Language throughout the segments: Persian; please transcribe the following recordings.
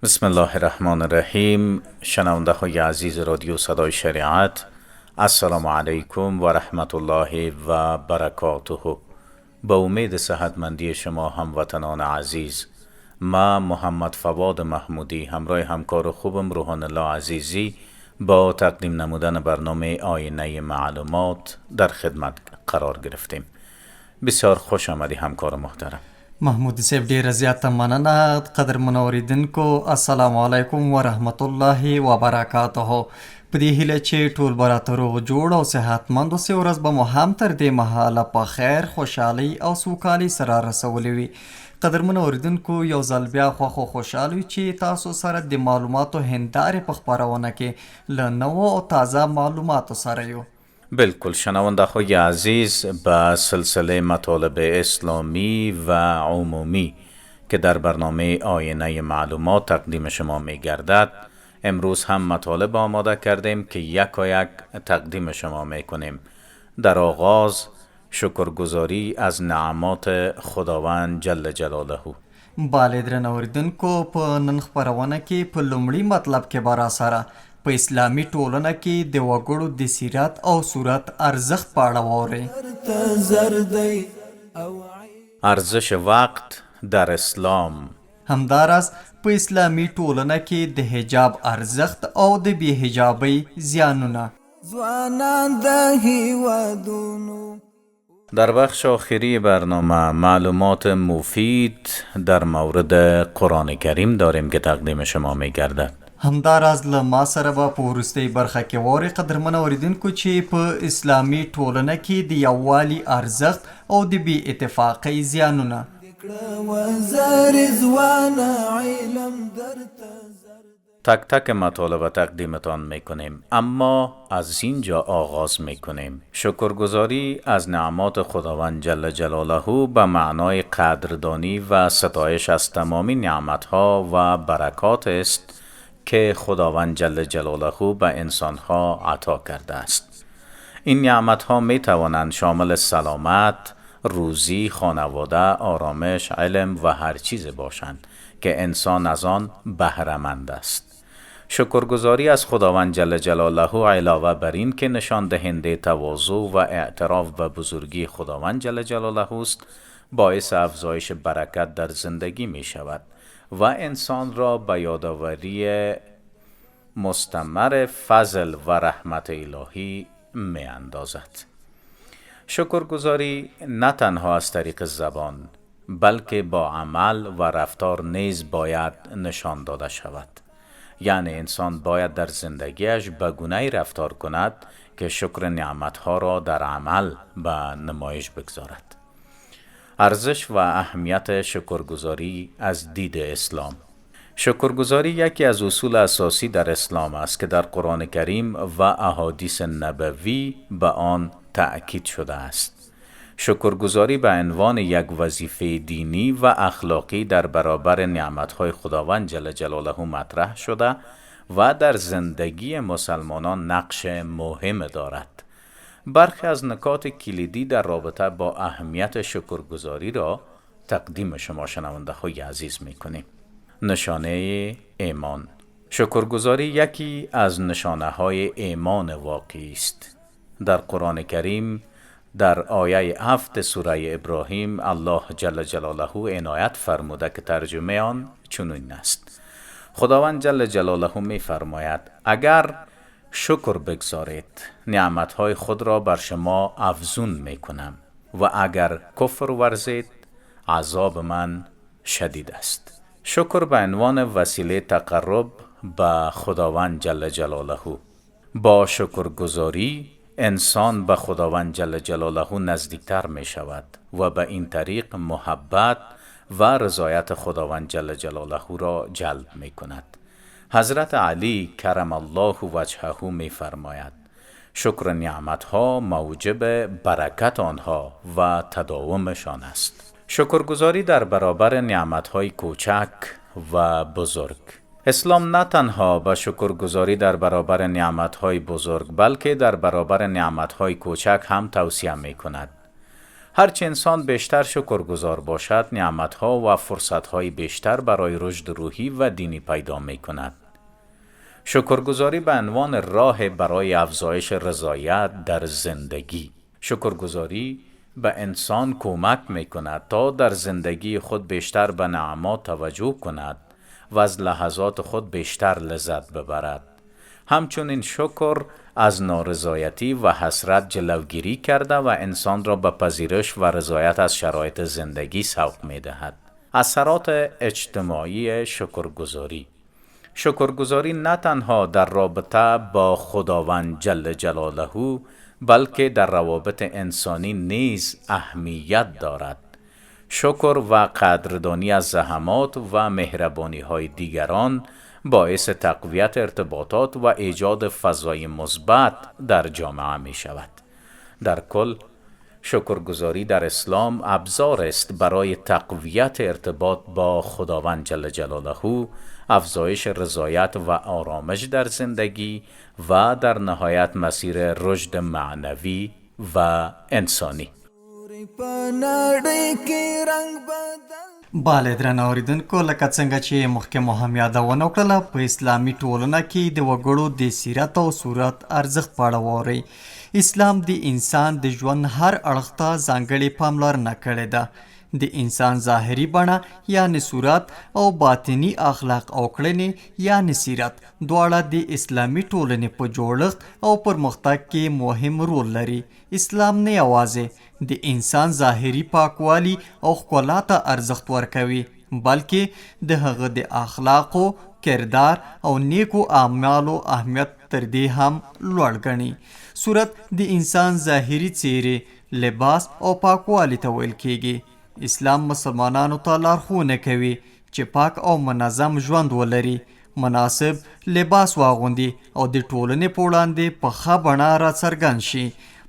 بسم الله الرحمن الرحیم. شنونده های عزیز رادیو صدای شریعت، السلام علیکم و رحمت الله و برکاته. با امید صحتمندی شما هموطنان عزیز، ما محمد فواد محمودی همراه همکار خوبم روحان الله عزیزی با تقدیم نمودن برنامه آینه معلومات در خدمت قرار گرفتیم. بسیار خوش آمدی همکار محترم. محمودی صاحب ډیره زیاته مننه. قدر منوریدونکو السلام علیکم و رحمت الله و برکاته. په دې هیله چې ټول به راته روغ جوړ او صحتمند اوسئ. ورځ به مو هم تر دې مهاله په خیر، خوشحالۍ او سوکالۍ سره رسولې وي. قدرمنو اوریدونکو، یو ځل بیا خوښ او خوشحال وي چې تاسو سره د معلوماتو هندارې په خپرونه کې له نوو او تازه معلوماتو سره یو. بالکل شنونده های عزیز، به سلسله مطالب اسلامی و عمومی که در برنامه آینه معلومات تقدیم شما می گردد، امروز هم مطالب آماده کردیم که یک تقدیم شما می کنیم. در آغاز شکرگزاری از نعمات خداوند جل جلاله. بله درنه اوریدونکو، په نن خپرونه کې په لومړي مطلب کې به راسره په اسلامي ټولنه کې د وګړو د سیرت او صورت ارزښت په اړه واورئ. ارزش وقت در اسلام. همداراز په اسلامي ټولنه کې د حجاب ارزښت او د بې حجابۍ زیانونه. در بخش آخری برنامه معلومات مفید در مورد قرآن کریم داریم که تقدیم شما می گردد. همداراز له ما سره به په وروستۍ برخه کې واورئ قدرمنو اوریدونکو چې په اسلامي ټولنه کې د یووالي ارزښت او د بې اتفاقۍ زیانونه. تک تک مطالب تقدیمتان میکنیم، اما از اینجا آغاز میکنیم. شکرگزاری از نعمات خداوند جل جلاله به معنای قدردانی و ستایش از تمامی نعمتها و برکات است که خداوند جل جلاله به انسانها عطا کرده است. این نعمتها می توانند شامل سلامت، روزی، خانواده، آرامش، علم و هر چیز باشند که انسان از آن بهره‌مند است. شکرگزاری از خداوند جل جلاله علاوه بر این که نشان دهنده تواضع و اعتراف به بزرگی خداوند جل جلاله است، باعث افزایش برکت در زندگی می شود و انسان را به یادآوری مستمر فضل و رحمت الهی می اندازد. شکرگزاری نه تنها از طریق زبان بلکه با عمل و رفتار نیز باید نشان داده شود. یعنی انسان باید در زندگیش به گونه‌ای رفتار کند که شکر نعمتها را در عمل به نمایش بگذارد. ارزش و اهمیت شکرگزاری از دید اسلام. شکرگزاری یکی از اصول اساسی در اسلام است که در قرآن کریم و احادیث نبوی به آن تأکید شده است. شکرگزاری به عنوان یک وظیفه دینی و اخلاقی در برابر نعمتهای خداوند جل جلاله مطرح شده و در زندگی مسلمانان نقش مهم دارد. برخی از نکات کلیدی در رابطه با اهمیت شکرگزاری را تقدیم شما شنونده های عزیز می کنیم. نشانه ایمان. شکرگزاری یکی از نشانه های ایمان واقعی است. در قرآن کریم در آیه 7 سوره ابراهیم الله جل جلاله عنایت فرموده که ترجمه آن چنین است. خداوند جل جلاله می فرماید اگر شکر بگذارید نعمتهای خود را بر شما افزون می کنم و اگر کفر ورزید عذاب من شدید است. شکر به عنوان وسیله تقرب به خداوند جل جلاله. با شکرگزاری انسان به خداوند جل جلاله نزدیکتر می شود و به این طریق محبت و رضایت خداوند جل جلاله را جلب می کند. حضرت علی کرم الله وجهه می فرماید شکر نعمتها موجب برکت آنها و تداومشان است. شکرگزاری در برابر نعمتهای کوچک و بزرگ. اسلام نه تنها به شکرگزاری در برابر نعمتهای بزرگ بلکه در برابر نعمتهای کوچک هم توصیه می کند. هرچه انسان بیشتر شکرگزار باشد، نعمتها و فرصتهای بیشتر برای رشد روحی و دینی پیدا می کند. شکرگزاری به عنوان راه برای افزایش رضایت در زندگی. شکرگزاری به انسان کمک می کند تا در زندگی خود بیشتر به نعمات توجه کند و از لحظات خود بیشتر لذت ببرد. همچنین شکر از نارضایتی و حسرت جلوگیری کرده و انسان را به پذیرش و رضایت از شرایط زندگی سوق می دهد. اثرات اجتماعی شکرگزاری. شکرگزاری نه تنها در رابطه با خداوند جل جلاله بلکه در روابط انسانی نیز اهمیت دارد. شکر و قدردانی از زحمات و مهربانی های دیگران باعث تقویت ارتباطات و ایجاد فضای مثبت در جامعه می شود. در کل، شکرگزاری در اسلام ابزار است برای تقویت ارتباط با خداوند جل جلاله، افزایش رضایت و آرامش در زندگی و در نهایت مسیر رشد معنوی و انسانی. بله درنه اوریدونکو، لکه څنګه چې مخکې مو هم یادونه وکړله، په اسلامي ټولنه کې د وګړو د سیرت او صورت ارزښت په اړه واورئ. اسلام د انسان د ژوند هر اړخ ته ځانګړې پاملرنه کړې ده. د انسان ظاهري بڼه یعنې صورت او باطني اخلاق او کړنې یعنې سیرت دواړه د اسلامي ټولنې په جوړښت او پرمختګ کې مهم رول لري. اسلام نه یوازې د انسان ظاهري پاکوالي او ښکلا ته ارزښت ورکوي، بلکې د هغه د اخلاقو، کردار او نیکو اعمالو اهمیت تر دې هم لوړ ګڼي. صورت د انسان ظاهري څیرې، لباس او پاکوالي ته ویل کیږي. اسلام مسلمانانو ته لارښوونه کوي چې پاک او منظم ژوند ولري، مناسب لباس واغوندي او د ټولنې په وړاندې په ښه بڼه راڅرګند شي.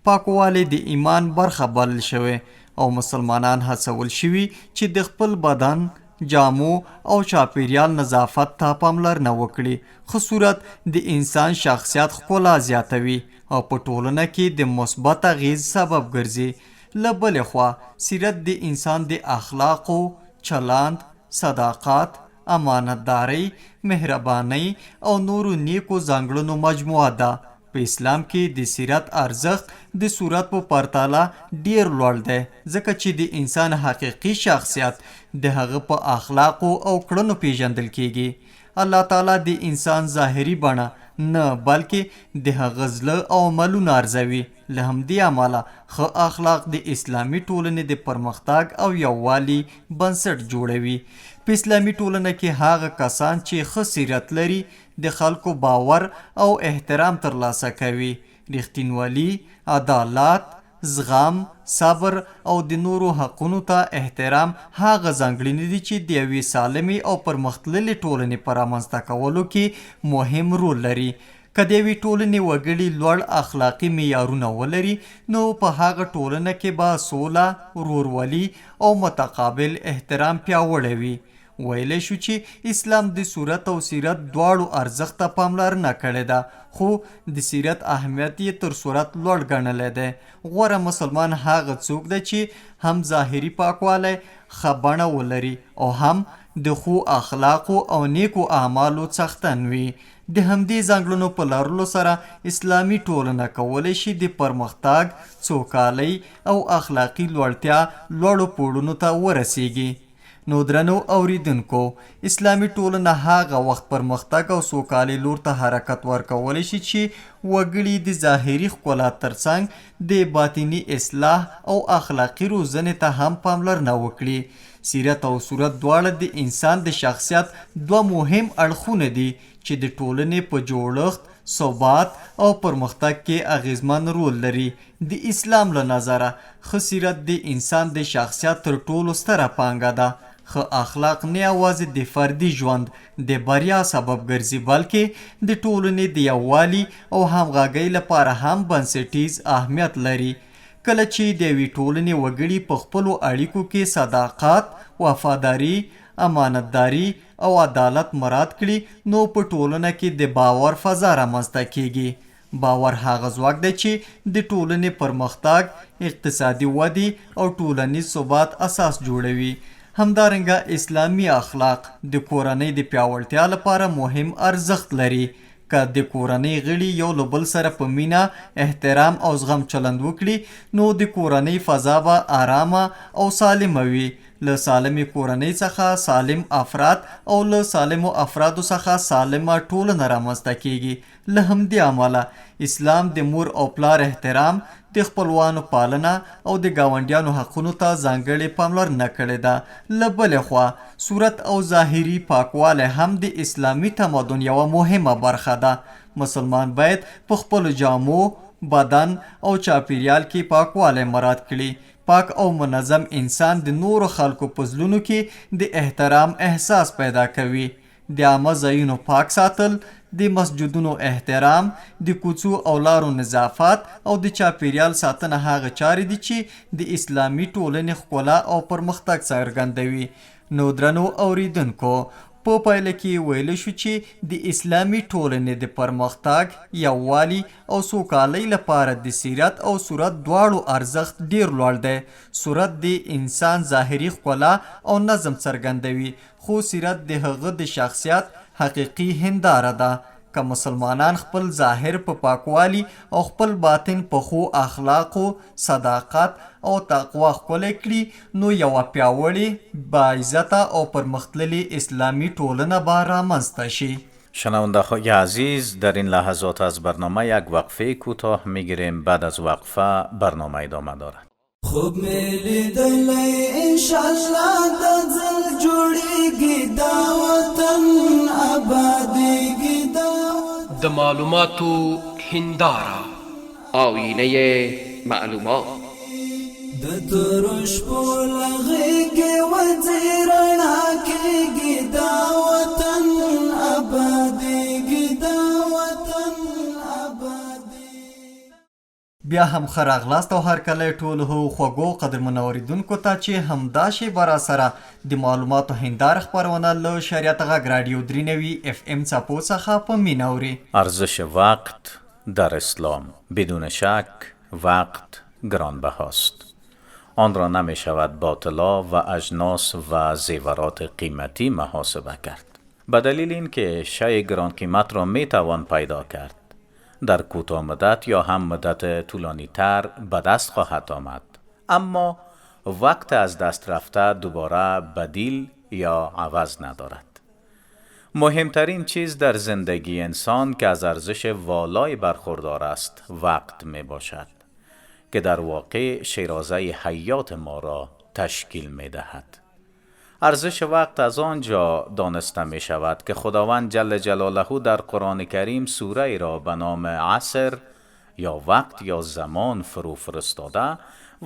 پاکوالی د ایمان برخه بلل شوی او مسلمانان هڅول شوي چې د خپل بدن، جامو او چاپیریال نظافت ته پاملرنه وکړي. ښه صورت د انسان شخصیت ښکلا زیاتوي او په ټولنه کې د مثبت اغیز سبب ګرځي. له بلې خوا سیرت د انسان د اخلاقو، چلند، صداقت، امانتدارۍ، مهربانۍ او نورو نیکو ځانګړنو مجموعه ده. په اسلام کې د سیرت ارزښت د صورت په پرتله ډیر لوړ دی، ځکه چې د انسان حقیقي شخصیت د هغه په اخلاقو او کړنو پیژندل کیږي. الله تعالی د انسان ظاهري بڼه نه بلکې د هغه زړه او عملونه ارزوي. له همدې امله ښه اخلاق د اسلامي ټولنې د پرمختګ او یووالي بنسټ جوړوي. په اسلامي ټولنه کې هغه کسان چې ښه سیرت لري د خلکو باور او احترام ترلاسه کوي. رښتینولي، عدالت، زغم، صبر او د نورو حقونو ته احترام هغه ځانګړنې دي چې د یوې سالمې او پرمختللې ټولنې په رامنځته کولو کې مهم رول لري. که د یوې ټولنې وګړي لوړ اخلاقي معیارونه ولري، نو په هغه ټولنه کې به سوله، ورورولي او متقابل احترام پیاوړی وي. ویلی شو چې اسلام د صورت او سیرت دواړو ارزښت ته پاملرنه کړې ده، خو د سیرت اهمیت یې تر صورت لوړ ګڼلی دی. غوره مسلمان هغه څوک دی چې هم ظاهري پاکوالی، ښه بڼه ولري او هم د ښو اخلاقو او نیکو اعمالو څښتن وي. د همدې ځانګړنو په لرلو سره اسلامي ټولنه کولی شي د پرمختګ، سوکالۍ او اخلاقي لوړتیا لوړو پوړونو ته ورسیږي. نو درنو اوریدونکو، اسلامي ټولنه هغه وخت پرمختګ او سوکالۍ لور ته حرکت ورکولی شي چې وګړي د ظاهري ښکلا ترڅنګ د باطني اصلاح او اخلاقي روزنې ته هم پاملرنه وکړي. سیرت او صورت دواړه د انسان د شخصیت دوه مهم اړخونه دي چې د ټولنې په جوړښت، ثبات او پرمختګ کې اغیزمن رول لري. د اسلام له نظره ښه سیرت د انسان د شخصیت تر ټولو ستره پانګه ده. ښه اخلاق نه یوازې د فردي ژوند د بریا سبب ګرځي، بلکې د ټولنې د یووالي او همغږۍ لپاره هم بنسټیز اهمیت لري. کله چې د یوې ټولنې وګړي په خپلو اړیکو کې صداقت، وفاداري، امانتداري او عدالت مراعات کړي، نو په ټولنه کې د باور فضا رامنځته کیږي. باور هغه ځواک دی چې د ټولنې پرمختګ، اقتصادي ودې او ټولنیز ثبات اساس جوړوي. همدارنګه اسلامي اخلاق د کورنۍ د پیاوړتیا لپاره مهم ارزښت لري. که د کورنۍ غړي یو له بل سره په مینه، احترام او زغم چلند وکړي نو د کورنۍ فضا به آرامه او سالمه وي. له سالمې کورنۍ څخه سالم افراد او له سالمو افرادو څخه سالمه ټولنه رامنځته کیږي. له همدې امله اسلام د مور او پلار احترام، د خپلوانو پالنه او د ګاونډیانو حقونو ته ځانګړې پاملرنه کړې ده. له بلې خوا صورت او ظاهري پاکوالی هم د اسلامي تمدن یوه مهمه برخه ده. مسلمان باید په خپلو جامو، بدن او چاپیریال کې پاکوالی مراعات کړي. پاک او منظم انسان د نورو خلکو په زړونو کې د احترام احساس پیدا کوي. د عامه ځایونو پاک ساتل، د مسجدونو احترام، د کوڅو او لارو نظافت او د چاپیریال ساتنه هغه چارې دي چې د اسلامي ټولنې ښکلا او پرمختګ څرګندوي. نو درنو اوریدونکو، په پایله کې ویلی شو چې د اسلامي ټولنې د پرمختګ، یووالي او سوکالۍ لپاره د سیرت او صورت دواړو ارزښت ډیر لوړ دی. صورت د انسان ظاهري ښکلا او نظم څرګندوي، خو سیرت د هغه د شخصیت حقیقي هنداره ده. که مسلمانان خپل ظاهر په پاکوالي او خپل باطن په ښو اخلاقو، صداقت او تقوا ښکلی کړي نو یوه پیاوړې، باعزته او پرمختللی اسلامی ټولنه به رامنځته شي. شنونده های عزیز، در این لحظات از برنامه یک وقفه کوتاه میگیریم. بعد از وقفه برنامه ادامه دارد. خوب میلی دلی انشالله دا زل جوڑیگی دا وطن آبادیگی دا د معلوماتو هنداره آینه معلومات د ترش پولغیگی وزیرنا کیگی دا وطن آبادیگی دا وطن آبادیگی. بیا هم ښه راغلاست او هرکلی ټولو خوږو قدرمنو اورېدونکو ته چې همدا شیبه را سره د معلوماتو هنداره خپرونه له شریعت غږ رادیو 93 FM څپو څخه په مینه اوري. ارزش وقت در اسلام بدون شک وقت گرانبهاست. آن را نمی شود با طلا و اجناس و زیورات قیمتی محاسبه کرد. به دلیل اینکه شیء گران قیمت را می توان پیدا کرد، در کوتاه مدت یا هم مدت طولانی تر به دست خواهد آمد، اما وقت از دست رفته دوباره بدیل یا عوض ندارد. مهمترین چیز در زندگی انسان که از ارزش والای برخوردار است وقت می باشد که در واقع شیرازه حیات ما را تشکیل می دهد. ارزش وقت از آنجا دانسته می شود که خداوند جل جلاله در قرآن کریم سوره را به نام عصر یا وقت یا زمان فرو فرستاده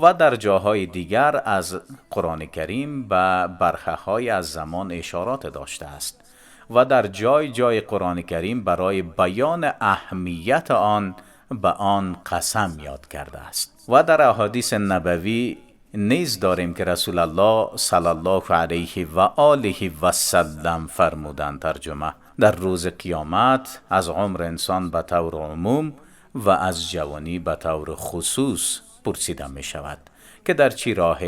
و در جاهای دیگر از قرآن کریم به برخه‌های از زمان اشارات داشته است و در جای جای قرآن کریم برای بیان اهمیت آن به آن قسم یاد کرده است. و در احادیث نبوی نیز داریم که رسول الله صلی الله علیه و آله و سلم فرمودند، ترجمه: در روز قیامت از عمر انسان به طور عموم و از جوانی به طور خصوص پرسیده می شود که در چی راه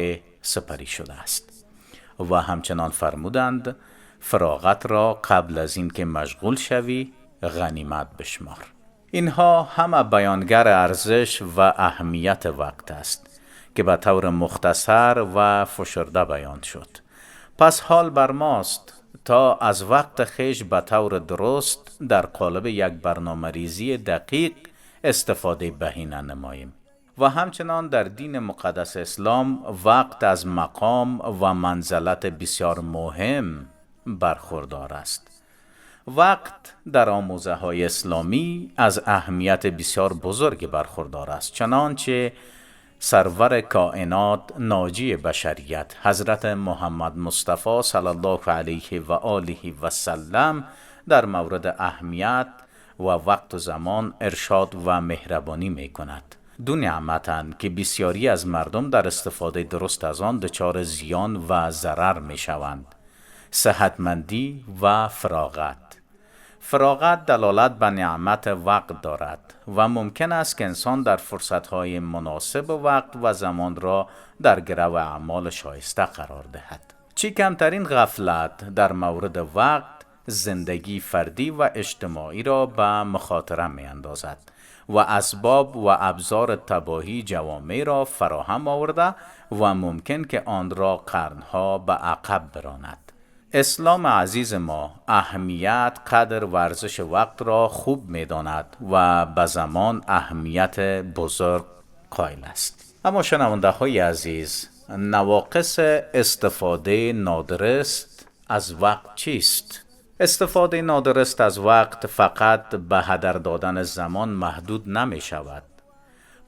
سپری شده است. و همچنان فرمودند فراغت را قبل از این که مشغول شوی غنیمت بشمار. اینها همه بیانگر ارزش و اهمیت وقت است که به طور مختصر و فشرده بیان شد. پس حال بر ماست تا از وقت خویش به طور درست در قالب یک برنامه ریزی دقیق استفاده بهینه نماییم. و همچنان در دین مقدس اسلام وقت از مقام و منزلت بسیار مهم برخوردار است. وقت در آموزه های اسلامی از اهمیت بسیار بزرگی برخوردار است، چنانچه سرور کائنات ناجی بشریت حضرت محمد مصطفی صلی الله علیه و آله و سلم در مورد اهمیت و وقت و زمان ارشاد و مهربانی می کند. دو نعمتند که بسیاری از مردم در استفاده درست از آن دچار زیان و ضرر می شوند: صحتمندی و فراغت. فراغت دلالت به نعمت وقت دارد و ممکن است که انسان در فرصتهای مناسب وقت و زمان را در گرو اعمال شایسته قرار دهد. چی کمترین غفلت در مورد وقت زندگی فردی و اجتماعی را به مخاطره می اندازد و اسباب و ابزار تباهی جوامع را فراهم آورده و ممکن که آن را قرنها به عقب براند. اسلام عزیز ما اهمیت قدر ورزش وقت را خوب می داند و به زمان اهمیت بزرگ قائل است. اما شنونده های عزیز، نواقص استفاده نادرست از وقت چیست؟ استفاده نادرست از وقت فقط به هدر دادن زمان محدود نمی شود.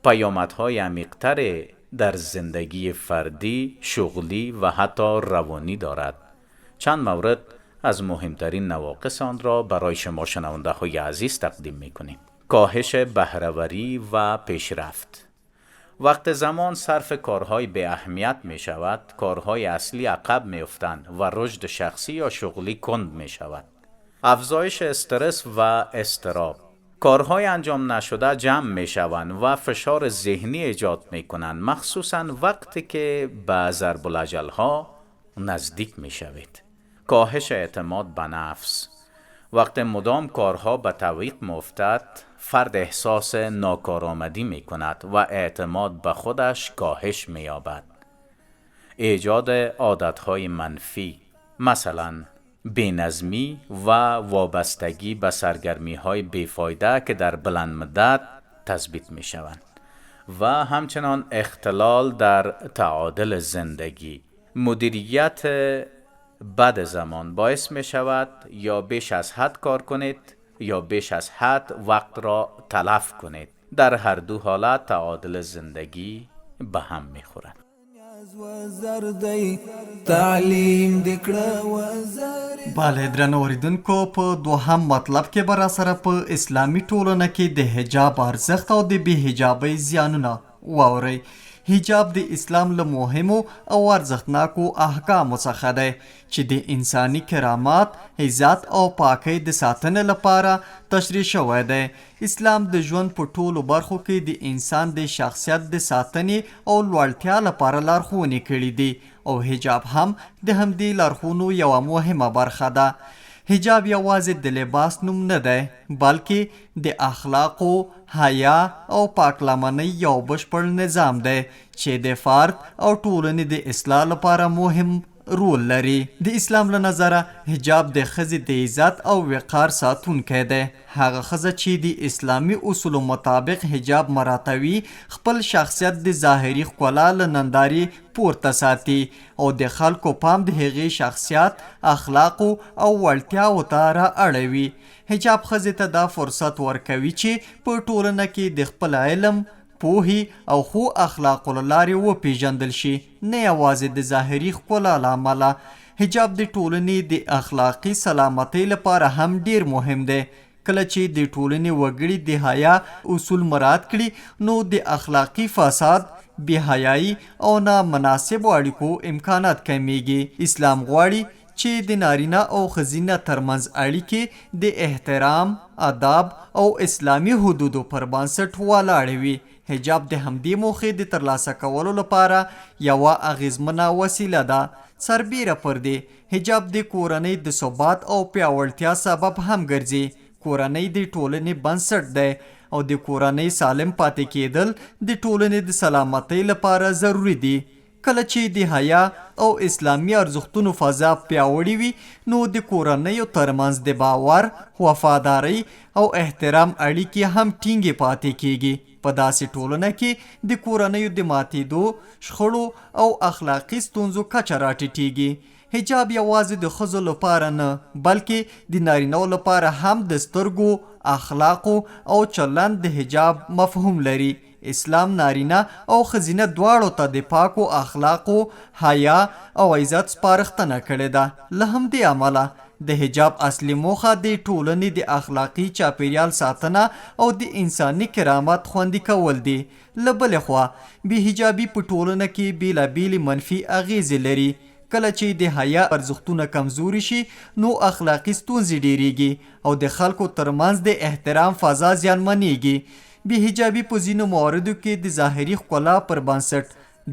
پیامدهای عمیق‌تر در زندگی فردی، شغلی و حتی روانی دارد. چند مورد از مهمترین نواقص آن را برای شما شنونده های عزیز تقدیم می کنیم. کاهش بهره‌وری و پیشرفت. وقت زمان صرف کارهای به اهمیت می شود، کارهای اصلی عقب می افتند و رشد شخصی یا شغلی کند می شود. افزایش استرس و اضطراب. کارهای انجام نشده جمع می شوند و فشار ذهنی ایجاد می کنند، مخصوصاً وقتی که به ضرب الاجل ها نزدیک می شوید. کاهش اعتماد به نفس. وقت مدام کارها به تعویق می‌افتد، فرد احساس ناکارآمدی می کند و اعتماد به خودش کاهش می یابد. ایجاد عادتهای منفی، مثلا بی‌نظمی و وابستگی به سرگرمی‌های بیفایده که در بلند مدت تثبیت می شوند و همچنان اختلال در تعادل زندگی. مدیریت بد زمان باعث می شود یا بیش از حد کار کنید یا بیش از حد وقت را تلف کنید. در هر دو حالت تعادل زندگی به هم می خورد. بله درنو اوریدونکو، په دوهم مطلب کې به راسره په اسلامي ټولنه کې د حجاب ارزښت او د بې حجابۍ زیانونه واورئ. حجاب د اسلام له مهمو او ارزښتناکو احکامو څخه دی چې د انساني کرامات، عزت او پاکۍ د ساتنې لپاره تشریح شوی دی. اسلام د ژوند په ټولو برخو کې د انسان د شخصیت د ساتنې او لوړتیا لپاره لارښوونې کړي دي او حجاب هم د همدې لارښوونو یوه مهمه برخه ده. حجاب یوازې د لباس نوم نه دی، بلکې د اخلاقو، حیا او پاکلمنۍ یو بشپړ نظام دی چې د فرد او ټولنې د اصلاح لپاره مهم رول لري. د اسلام له نظره حجاب د ښځې د عزت او وقار ساتونکی دی. هغه ښځه چې د اسلامي اصولو مطابق حجاب مراعتوي خپل شخصیت د ظاهري ښکلا له نندارې پورته ساتي او د خلکو پام د هغې شخصیت، اخلاقو او وړتیاو ته را اړوي. حجاب ښځې ته دا فرصت ورکوي چې په ټولنه کې د خپل علم، پوهې او خو اخلاقو له لارې وپیژندل شي، نه یوازې د ظاهري ښکلا له امله. حجاب د ټولنې د اخلاقي سلامتۍ لپاره هم ډیر مهم دی. کله چې د ټولنې وګړي د حیا اصول مراعات کړي، نو د اخلاقي فساد، بې حیایي او نامناسبو اړیکو امکانات کمیږي. اسلام غواړي چې د نارینه او ښځینه ترمنځ اړیکې د احترام، ادب او اسلامي حدودو پر بنسټ ولاړې وي. حجاب د همدې موخې د ترلاسه کولو لپاره یوه اغیزمنه وسیله ده. سربیره پر دې، حجاب د کورنۍ د ثبات او پیاوړتیا سبب هم ګرځي. کورنۍ د ټولنې بنسټ دی او د کورنۍ سالم پاتې کېدل د ټولنې د سلامتۍ لپاره ضروری دي. کله چې د حیا او اسلامي ارزښتونو فضا پیاوړې وي، نو د کورنیو ترمنځ د باور، وفادارۍ او احترام اړیکې هم ټینګې پاتې کیږي. په داسې ټولنه کې د کورنیو د ماتېدو، شخړو او اخلاقي ستونزو کچه راټیټیږي. حجاب یوازې د ښځو لپاره نه، بلکې د نارینه‌و لپاره هم د سترګو، اخلاقو او چلند د حجاب مفهوم لري. اسلام نارینه او ښځینه دواړو ته د پاکو اخلاقو، حیا او عزت سپارښتنه کړې ده. له همدې امله د حجاب اصلي موخه د ټولنې د اخلاقي چاپیریال ساتنه او د انساني کرامت خوندي کول دي. له بلې خوا بې حجابي په ټولنه کې بېلابېلې منفي اغیزې لري. کله چې د حیا ارزښتونه کمزوري شي نو اخلاقي ستونزې ډیریږي او د خلکو ترمنځ د احترام فضا زیانمنېږي. بې حجابي په ځینو مواردو کې د ظاهري ښکلا پر بنسټ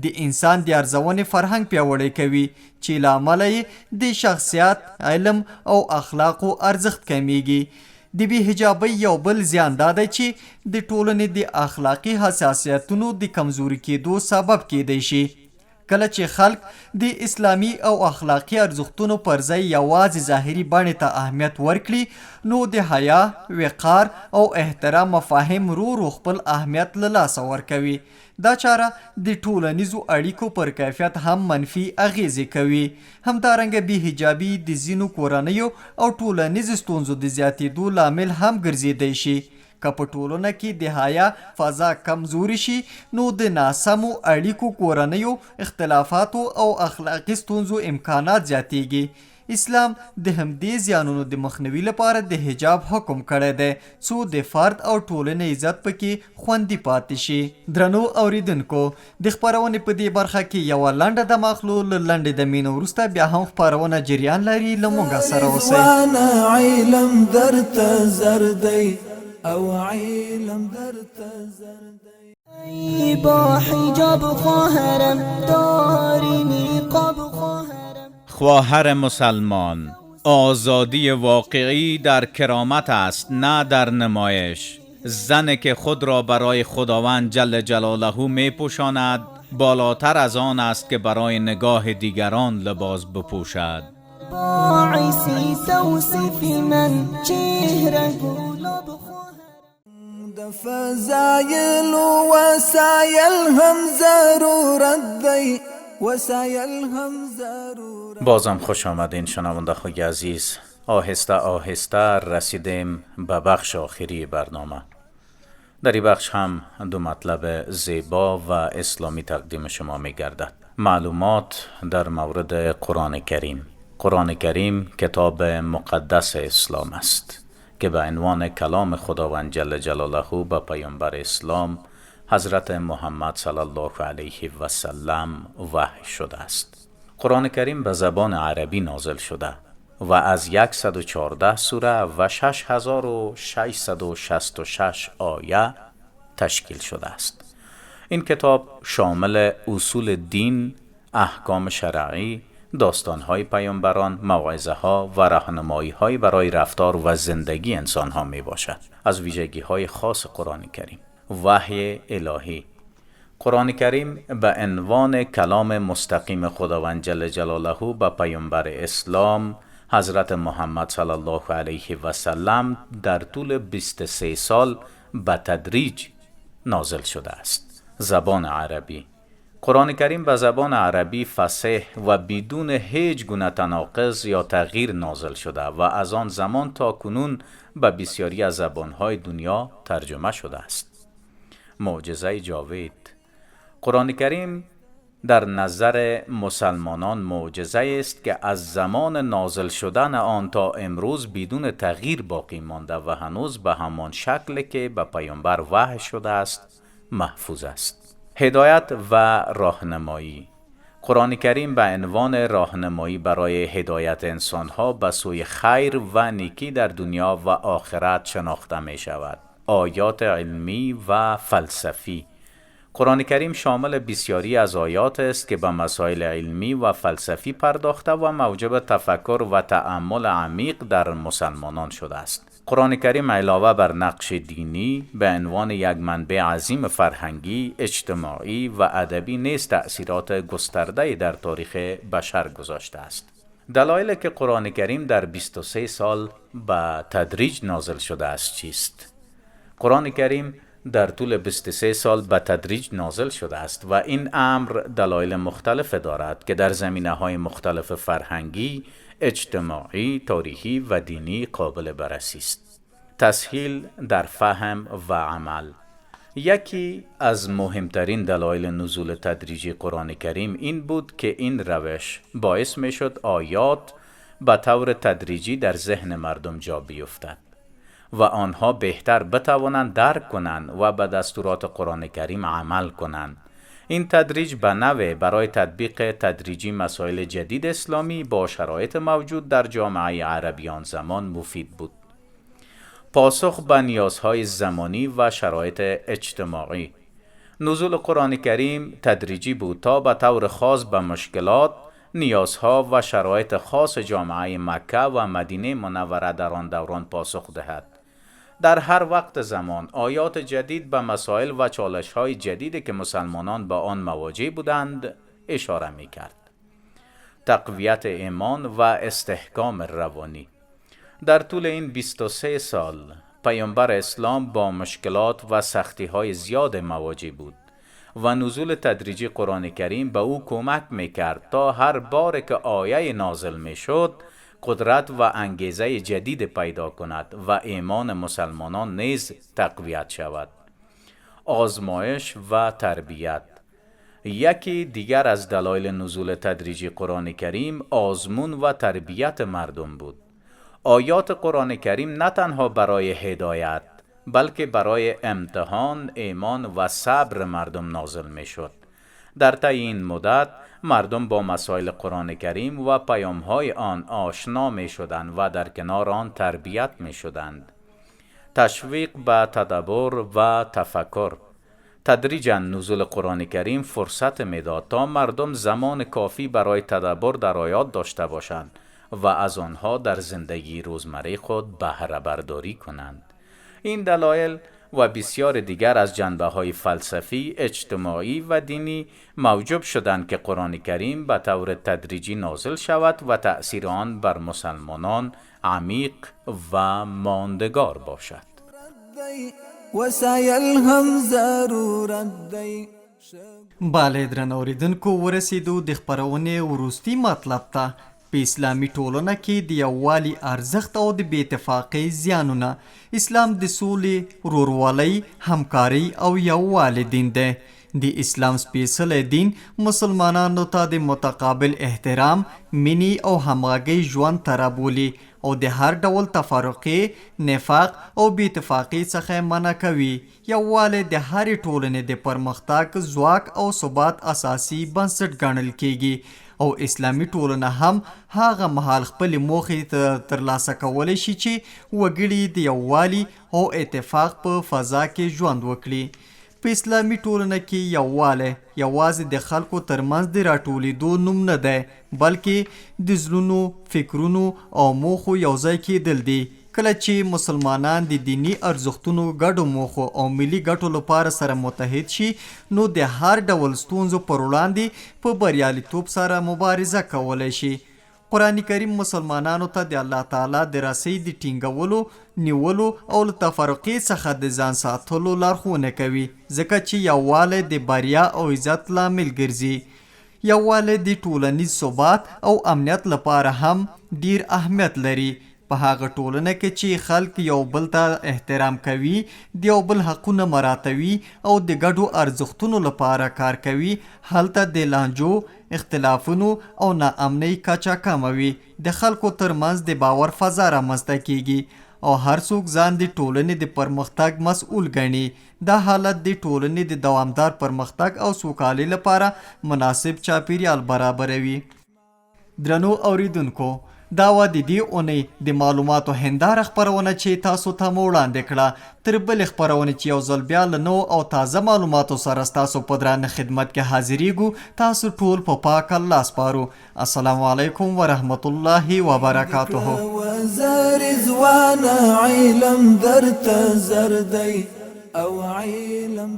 د انسان د ارزونې فرهنګ پیاوړی کوي چې له امله یې د شخصیت، علم او اخلاقو ارزښت کمیږي. د بې حجابۍ یو بل زیان دا دی چې د ټولنې د اخلاقي حساسیتونو د کمزوري کېدو سبب کېدی شي. کله چې خلک د اسلامي او اخلاقي ارزښتونو پر ځای یوازې ظاهري بڼې ته اهمیت ورکړي نو د حیا، وقار او احترام مفاهیم ورو خپل اهمیت له لاسه ورکوي. دا چاره د ټولنیزو اړیکو پر کیفیت هم منفي اغیزې کوي. همدارنګه بې حجابي د ځینو کورنیو او ټولنیزو ستونزو د زیاتېدو لامل هم ګرځېدی شي. که په ټولنه کې د حیا فضا کمزوري شي نو د ناسمو اړیکو، کورنیو اختلافاتو او اخلاقي ستونزو امکانات زیاتېږي. اسلام د همدې زیانونو د مخنیوي لپاره د حجاب حکم کړی دی څو د فرد او ټولنې عزت پکې خوندي پاتې شي. درنو اوریدونکو، د خپرونې په دې برخه کې یوه لنډه دمه اخلو. له لنډې دمې نه وروسته بیا هم خپرونه جریان لري. له موږ سره اوسئ. علم درته زر دی او علم درته زر دی. با حجاب خواهرم داری نقاب خواهرم. خواهر مسلمان، آزادی واقعی در کرامت است، نه در نمایش. زن که خود را برای خداوند جل جلاله می پوشاند بالاتر از آن است که برای نگاه دیگران لباس بپوشد. باعثی توصیف من چهره گلاب د فضایل و وسایل هم ضرورت دی، وسایل هم ضرورت. بازم خوش آمدین شنونده خوی عزیز. آهسته آهسته رسیدیم به بخش آخری برنامه. در این بخش هم دو مطلب زیبا و اسلامی تقدیم شما می گردد. معلومات در مورد قرآن کریم. قرآن کریم کتاب مقدس اسلام است که به عنوان کلام خداوند جل جلاله به پیامبر اسلام حضرت محمد صلی الله علیه و سلم وحی شده است. قرآن کریم به زبان عربی نازل شده و از 114 سوره و 6666 آیه تشکیل شده است. این کتاب شامل اصول دین، احکام شرعی، داستان‌های پیامبران، موعظه‌ها و راهنمایی‌های برای رفتار و زندگی انسان‌ها میباشد. از ویژگی‌های خاص قرآن کریم: وحی الهی. قرآن کریم به عنوان کلام مستقیم خداوند جل جلاله به پیامبر اسلام حضرت محمد صلی الله علیه و سلم در طول 23 سال به تدریج نازل شده است. زبان عربی. قرآن کریم به زبان عربی فصیح و بدون هیچ گونه تناقض یا تغییر نازل شده و از آن زمان تا کنون به بسیاری از زبانهای دنیا ترجمه شده است. معجزه جاوید. قرآن کریم در نظر مسلمانان معجزه است که از زمان نازل شدن آن تا امروز بدون تغییر باقی مانده و هنوز به همان شکل که به پیامبر وحی شده است محفوظ است. هدایت و راهنمایی. قرآن کریم به عنوان راهنمایی برای هدایت انسانها به سوی خیر و نیکی در دنیا و آخرت شناخته می شود. آیات علمی و فلسفی. قرآن کریم شامل بسیاری از آیات است که به مسائل علمی و فلسفی پرداخته و موجب تفکر و تأمل عمیق در مسلمانان شده است. قرآن کریم علاوه بر نقش دینی به عنوان یک منبع عظیم فرهنگی، اجتماعی و ادبی نیز تأثیرات گسترده در تاریخ بشر گذاشته است. دلایلی که قرآن کریم در 23 سال به تدریج نازل شده است چیست؟ قرآن کریم در طول 23 سال به تدریج نازل شده است و این امر دلایل مختلف دارد که در زمینه‌های مختلف فرهنگی، اجتماعی، تاریخی و دینی قابل بررسی است. تسهیل در فهم و عمل. یکی از مهمترین دلایل نزول تدریجی قرآن کریم این بود که این روش باعث می شد آیات به طور تدریجی در ذهن مردم جا بیفتد و آنها بهتر بتوانند درک کنند و به دستورات قرآن کریم عمل کنند. این تدریج به نوع برای تطبیق تدریجی مسائل جدید اسلامی با شرایط موجود در جامعه عربی آن زمان مفید بود. پاسخ به نیازهای زمانی و شرایط اجتماعی. نزول قرآن کریم تدریجی بود تا به طور خاص به مشکلات، نیازها و شرایط خاص جامعه مکه و مدینه منوره در آن دوران پاسخ دهد. در هر وقت زمان آیات جدید به مسائل و چالش‌های جدیدی که مسلمانان به آن مواجه بودند اشاره می‌کرد. تقویت ایمان و استحکام روانی. در طول این 23 سال پیامبر اسلام با مشکلات و سختی‌های زیاد مواجه بود و نزول تدریجی قرآن کریم به او کمک می‌کرد تا هر بار که آیه نازل می‌شد قدرت و انگیزه جدید پیدا کند و ایمان مسلمانان نیز تقویت شود. آزمایش و تربیت. یکی دیگر از دلایل نزول تدریجی قرآن کریم آزمون و تربیت مردم بود. آیات قرآن کریم نه تنها برای هدایت بلکه برای امتحان ایمان و صبر مردم نازل می شد. در طی این مدت مردم با مسائل قرآن کریم و پیام‌های آن آشنا می شدند و در کنار آن تربیت می شدند. تشویق به تدبر و تفکر. تدریجاً نزول قرآن کریم فرصت می داد تا مردم زمان کافی برای تدبر در آیات داشته باشند و از آنها در زندگی روزمره خود بهره برداری کنند. این دلایل و بسیار دیگر از جنبه‌های فلسفی، اجتماعی و دینی موجب شدند که قرآن کریم به طور تدریجی نازل شود و تأثیر آن بر مسلمانان عمیق و ماندگار باشد. بله درنو اوریدونکو، ورسېدو د خپرونې وروستي مطلب ته. په اسلامي ټولنه کې د یووالي ارزښت او د بې اتفاقۍ زیانونه. اسلام د سولې، ورورولۍ، همکارۍ او یووالي دین دی. د اسلام سپیڅلی دین مسلمانانو ته د متقابل احترام، مینې او همغږۍ ژوند ته رابولي او د هر ډول تفرقې، نفاق او بې اتفاقۍ څخه منع کوي. یووالی د هرې ټولنې د پرمختګ، ځواک او ثبات اساسي بنسټ ګڼل کیږي او اسلامي ټولنه هم هغه مهال خپلې موخې ترلاسه کولی شي چې وګړي د یووالي او اتفاق په فضا کې ژوند وکړي. په اسلامي ټولنه کې یووالی یوازې د خلکو ترمنځ د راټولېدو نوم نه دی، بلکې د زړونو، فکرونو او موخو یوځای کېدل دي. کله چې مسلمانان د دینی ارزښتونو، ګډو موخو او ملي ګټو لپاره سره متحد شي، نو د هر ډول ستونزو پر وړاندې په بریالیتوب سره مبارزه کولی شي. قرآن کریم مسلمانانو ته د الله تعالی د رسۍ د ټینګولو، نیولو او له تفرقې څخه د ځان ساتلو لارښوونه کوي، ځکه چې یووالی د بریا او عزت لامل ګرځي. یووالی د ټولنیز ثبات او امنیت لپاره هم ډیر اهمیت لري. په هغه ټولنه کې چې خلک یو بل ته احترام کوي، د یو بل حقونه مراعاتوي او د ګډو ارزښتونو لپاره کار کوي، هلته د لانجو، اختلافونو او ناامنۍ کچه کمه وي. د خلکو ترمنځ د باور فضا رامنځته کیږي او هر څوک ځان د ټولنې د پرمختګ مسؤل ګڼي. دا حالت د ټولنې د دوامدار پرمختګ او سوکالۍ لپاره مناسب چاپیریال برابروي. درنو اوریدونکو، دا و د دې اونۍ د معلوماتو هنداره خپرونه چې تاسو ته مو وړاندې کړه. تر بلې خپرونې چې یو ځل بیا له نوو او تازه معلوماتو سره ستاسو په درانه خدمت کې حاضریږو. تاسو ټول په پاک الله سپارو. السلام علیکم ورحمت الله وبرکاته. رضوان علم درته زردی او علم